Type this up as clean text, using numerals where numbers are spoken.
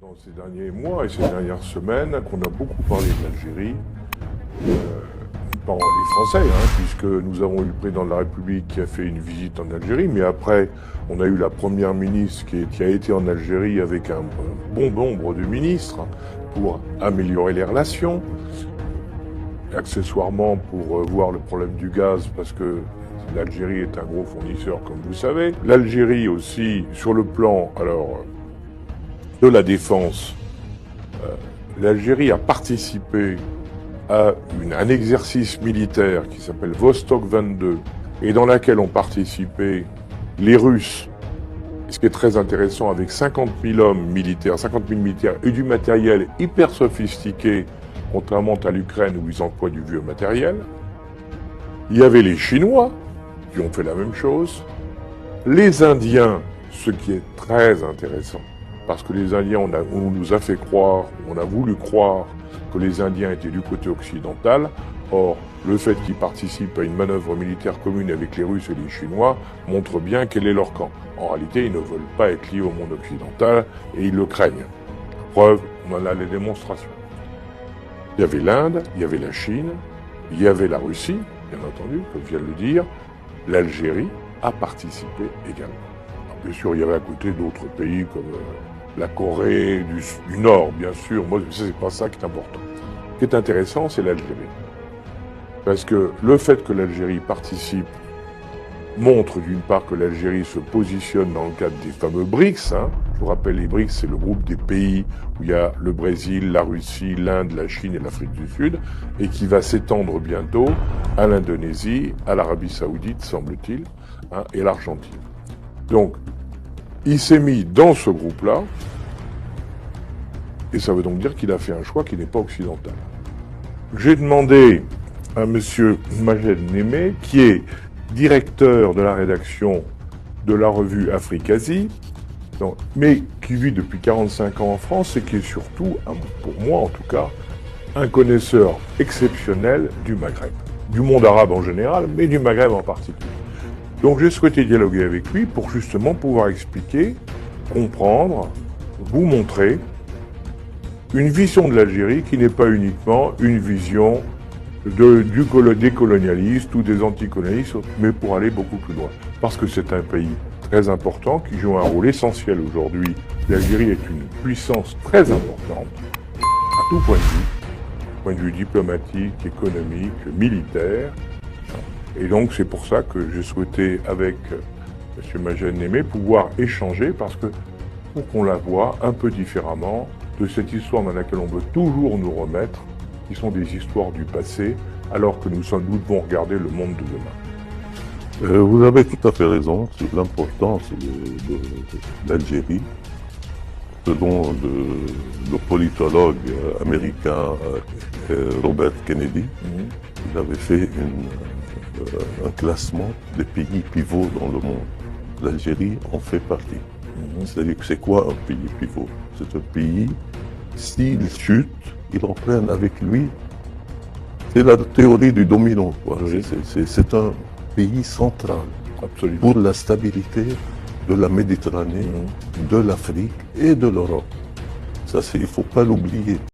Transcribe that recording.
Dans ces derniers mois et ces dernières semaines, qu'on a beaucoup parlé de l'Algérie, par les Français, puisque nous avons eu le président de la République qui a fait une visite en Algérie, mais après, on a eu la première ministre qui a été en Algérie avec un bon nombre de ministres pour améliorer les relations, accessoirement pour voir le problème du gaz, parce que l'Algérie est un gros fournisseur, comme vous savez. L'Algérie aussi, sur le plan de la défense, l'Algérie a participé à un exercice militaire qui s'appelle Vostok 22 et dans laquelle ont participé les Russes, ce qui est très intéressant, avec 50 000 hommes militaires, 50 000 militaires et du matériel hyper sophistiqué, contrairement à l'Ukraine où ils emploient du vieux matériel. Il y avait les Chinois qui ont fait la même chose, les Indiens, ce qui est très intéressant, parce que les Indiens, on nous a fait croire, on a voulu croire que les Indiens étaient du côté occidental. Or, le fait qu'ils participent à une manœuvre militaire commune avec les Russes et les Chinois montre bien quel est leur camp. En réalité, ils ne veulent pas être liés au monde occidental et ils le craignent. Preuve, on en a les démonstrations. Il y avait l'Inde, il y avait la Chine, il y avait la Russie, bien entendu, comme je viens de le dire. L'Algérie a participé également. Alors, bien sûr, il y avait à côté d'autres pays comme la Corée du Nord, bien sûr. Moi, c'est pas ça qui est important. Ce qui est intéressant, c'est l'Algérie. Parce que le fait que l'Algérie participe montre d'une part que l'Algérie se positionne dans le cadre des fameux BRICS. Je vous rappelle, les BRICS, c'est le groupe des pays où il y a le Brésil, la Russie, l'Inde, la Chine et l'Afrique du Sud, et qui va s'étendre bientôt à l'Indonésie, à l'Arabie Saoudite, semble-t-il, et l'Argentine. Donc, il s'est mis dans ce groupe-là, et ça veut donc dire qu'il a fait un choix qui n'est pas occidental. J'ai demandé à M. Majed Némé, qui est directeur de la rédaction de la revue Afrique-Asie, mais qui vit depuis 45 ans en France et qui est surtout, pour moi en tout cas, un connaisseur exceptionnel du Maghreb, du monde arabe en général, mais du Maghreb en particulier. Donc j'ai souhaité dialoguer avec lui pour justement pouvoir expliquer, comprendre, vous montrer une vision de l'Algérie qui n'est pas uniquement une vision des colonialistes ou des anticolonialistes, mais pour aller beaucoup plus loin. Parce que c'est un pays très important qui joue un rôle essentiel aujourd'hui. L'Algérie est une puissance très importante à tout point de vue diplomatique, économique, militaire. Et donc c'est pour ça que j'ai souhaité, avec M. Majed Némé, pouvoir échanger, parce que pour qu'on la voie un peu différemment de cette histoire dans laquelle on veut toujours nous remettre, qui sont des histoires du passé, alors que nous devons regarder le monde de demain. Vous avez tout à fait raison sur l'importance de l'Algérie. Selon le politologue américain Robert Kennedy, il avait fait un classement des pays pivots dans le monde. L'Algérie en fait partie. C'est-à-dire que c'est quoi un pays pivot? C'est un pays, s'il chute, il entraîne avec lui. C'est la théorie du domino, quoi. Oui. C'est un pays central. Absolument. Pour la stabilité de la Méditerranée, de l'Afrique et de l'Europe. Ça, il ne faut pas l'oublier.